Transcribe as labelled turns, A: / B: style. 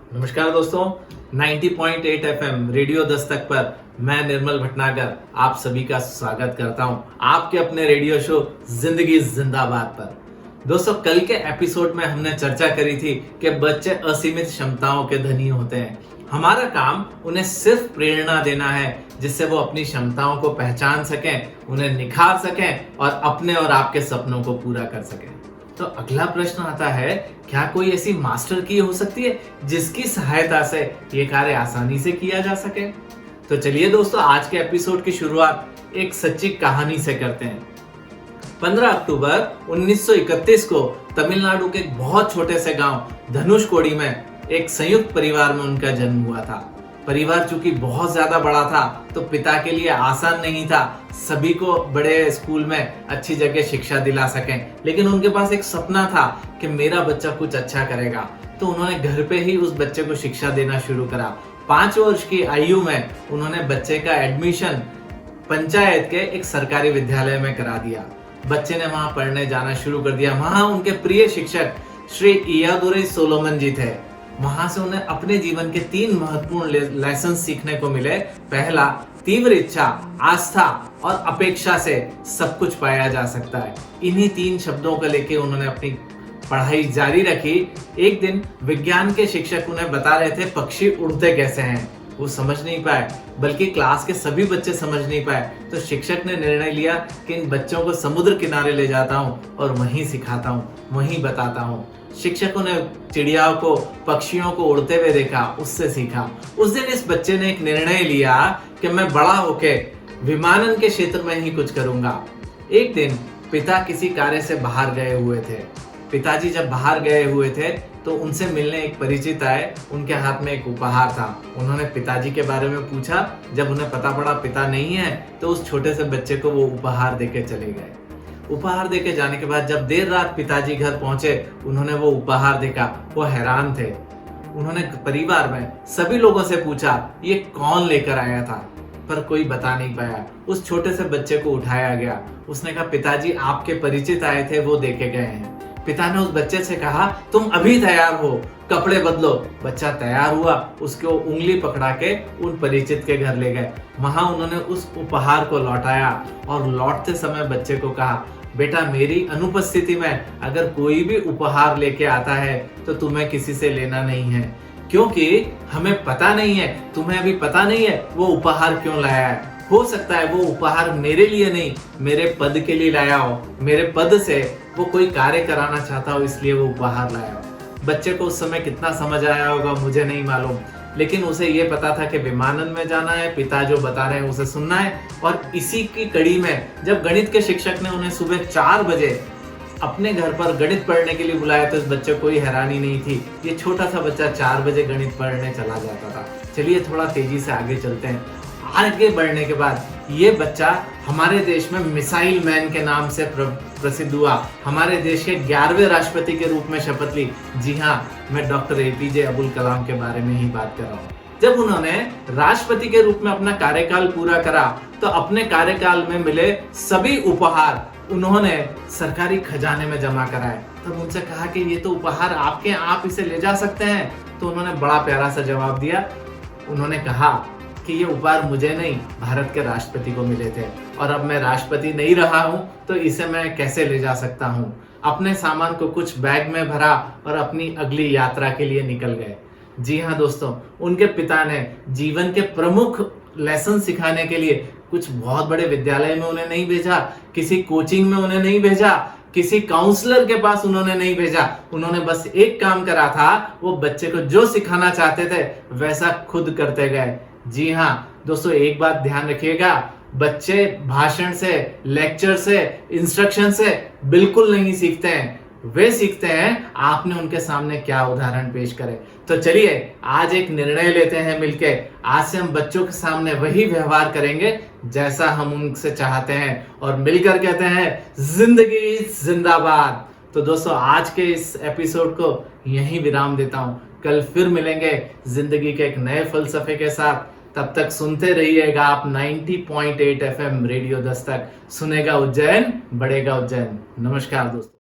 A: नमस्कार दोस्तों, 90.8 FM radio Dastak पर मैं निर्मल भटनागर आप सभी का स्वागत करता हूं आपके अपने रेडियो शो जिंदगी जिंदाबाद पर। दोस्तों, कल के एपिसोड में हमने चर्चा करी थी कि बच्चे असीमित क्षमताओं के धनी होते हैं। हमारा काम उन्हें सिर्फ प्रेरणा देना है जिससे वो अपनी क्षमताओं को पहचान सकें, उन्हें निखार सकें और अपने और आपके सपनों को पूरा कर सकें। तो अगला प्रश्न आता है, क्या कोई ऐसी मास्टर की हो सकती है जिसकी सहायता से ये कार्य आसानी से किया जा सके? तो चलिए दोस्तों, आज के एपिसोड की शुरुआत एक सच्ची कहानी से करते हैं। 15 अक्टूबर 1931 को तमिलनाडु के एक बहुत छोटे से गांव धनुषकोडी में एक संयुक्त परिवार में उनका जन्म हुआ था। परिवार चूंकि बहुत ज्यादा बड़ा था तो पिता के लिए आसान नहीं था सभी को बड़े स्कूल में अच्छी जगह शिक्षा दिला सकें, लेकिन उनके पास एक सपना था कि मेरा बच्चा कुछ अच्छा करेगा। तो उन्होंने घर पे ही उस बच्चे को शिक्षा देना शुरू करा। 5 वर्ष की आयु में उन्होंने बच्चे का एडमिशन पंचायत के एक सरकारी विद्यालय में करा दिया। बच्चे ने वहां पढ़ने जाना शुरू कर दिया। वहां उनके प्रिय शिक्षक श्री इयादुरै सोलोमन जी थे। वहां से उन्हें अपने जीवन के 3 महत्वपूर्ण लेसन सीखने को मिले। पहला, तीव्र इच्छा, आस्था और अपेक्षा से सब कुछ पाया जा सकता है। इन्हीं 3 शब्दों को लेके उन्होंने अपनी पढ़ाई जारी रखी। एक दिन विज्ञान के शिक्षक उन्हें बता रहे थे पक्षी उड़ते कैसे हैं। वो समझ नहीं पाए, बल्कि क्लास के सभी बच्चे समझ नहीं पाए। तो शिक्षक ने निर्णय लिया कि इन बच्चों को समुद्र किनारे ले जाता हूँ और वहीं सिखाता हूँ, वहीं बताता हूँ। शिक्षकों ने चिड़ियाओं को, पक्षियों को उड़ते हुए देखा, उससे सीखा। उस दिन इस बच्चे ने एक निर्णय लिया कि मैं बड़ा होके विमानन के क्षेत्र में ही कुछ करूंगा। एक दिन पिता किसी कार्य से बाहर गए हुए थे। पिताजी जब बाहर गए हुए थे तो उनसे मिलने एक परिचित आए। उनके हाथ में एक उपहार था। उन्होंने पिताजी के बारे में पूछा। जब उन्हें पता पड़ा पिता नहीं है तो उस छोटे से बच्चे को वो उपहार देके चले गए। उपहार देके जाने के बाद जब देर रात पिताजी घर पहुंचे, उन्होंने वो उपहार देखा। वो हैरान थे। उन्होंने परिवार में सभी लोगों से पूछा ये कौन लेकर आया था, पर कोई बता नहीं पाया। उस छोटे से बच्चे को उठाया गया। उसने कहा पिताजी आपके परिचित आए थे, वो देके गए हैं। पिता ने उस बच्चे से कहा तुम अभी तैयार हो, कपड़े बदलो। बच्चा तैयार हुआ, उसको उंगली पकड़ा के उन परिचित के घर ले गए। वहां उन्होंने उस उपहार को लौटाया और लौटते समय बच्चे को कहा बेटा, मेरी अनुपस्थिति में अगर कोई भी उपहार लेके आता है तो तुम्हें किसी से लेना नहीं है, क्योंकि हमें पता नहीं है, तुम्हें अभी पता नहीं है वो उपहार क्यों लाया है। हो सकता है वो उपहार मेरे लिए नहीं, मेरे पद के लिए लाया हो। मेरे पद से वो कोई कार्य कराना चाहता हो, इसलिए वो उपहार लाया हो। बच्चे को उस समय कितना समझ आया होगा मुझे नहीं मालूम, लेकिन उसे ये पता था कि विमानन में जाना है, पिता जो बता रहे हैं उसे सुनना है। और इसी की कड़ी में जब गणित के शिक्षक ने उन्हें सुबह 4 बजे अपने घर पर गणित पढ़ने के लिए बुलाया तो इस बच्चे को कोई हैरानी नहीं थी। ये छोटा सा बच्चा 4 बजे गणित पढ़ने चला जाता था। चलिए थोड़ा तेजी से आगे चलते हैं। आगे बढ़ने के बाद ये बच्चा हमारे देश में मिसाइल मैन के नाम से प्रसिद्ध हुआ। हमारे देश के 11वें राष्ट्रपति के रूप में शपथ ली। जी हाँ, मैं डॉक्टर एपीजे अब्दुल कलाम के बारे में ही बात कर रहा हूँ। जब उन्होंने राष्ट्रपति के रूप में अपना कार्यकाल पूरा करा तो अपने कार्यकाल में मिले सभी उपहार उन्होंने सरकारी खजाने में जमा कराए। तब उनसे कहा कि ये तो उपहार आपके, आप इसे ले जा सकते हैं। तो उन्होंने बड़ा प्यारा सा जवाब दिया। उन्होंने कहा कि ये उपहार मुझे नहीं, भारत के राष्ट्रपति को मिले थे, और अब मैं राष्ट्रपति नहीं रहा हूं तो इसे मैं कैसे ले जा सकता हूं। अपने सामान को कुछ बैग में भरा और अपनी अगली यात्रा के लिए निकल गए। जी हाँ दोस्तों, उनके पिता ने जीवन के प्रमुख लेसन सिखाने के लिए कुछ बहुत बड़े विद्यालय में उन्हें नहीं भेजा, किसी कोचिंग में उन्हें नहीं भेजा, किसी काउंसलर के पास उन्होंने नहीं भेजा। उन्होंने बस एक काम करा था, वो बच्चे को जो सिखाना चाहते थे वैसा खुद करते गए। जी हाँ दोस्तों, एक बात ध्यान रखिएगा, बच्चे भाषण से, लेक्चर से, इंस्ट्रक्शन से बिल्कुल नहीं सीखते हैं। वे सीखते हैं आपने उनके सामने क्या उदाहरण पेश करे। तो चलिए आज एक निर्णय लेते हैं मिलके। आज से हम बच्चों के सामने वही व्यवहार करेंगे जैसा हम उनसे चाहते हैं, और मिलकर कहते हैं जिंदगी जिंदाबाद। तो दोस्तों, आज के इस एपिसोड को यहीं विराम देता हूं। कल फिर मिलेंगे जिंदगी के एक नए फलसफे के साथ। तब तक सुनते रहिएगा आप 90.8 एफएम रेडियो दस्तक। सुनेगा उज्जैन, बढ़ेगा उज्जैन। नमस्कार दोस्तों।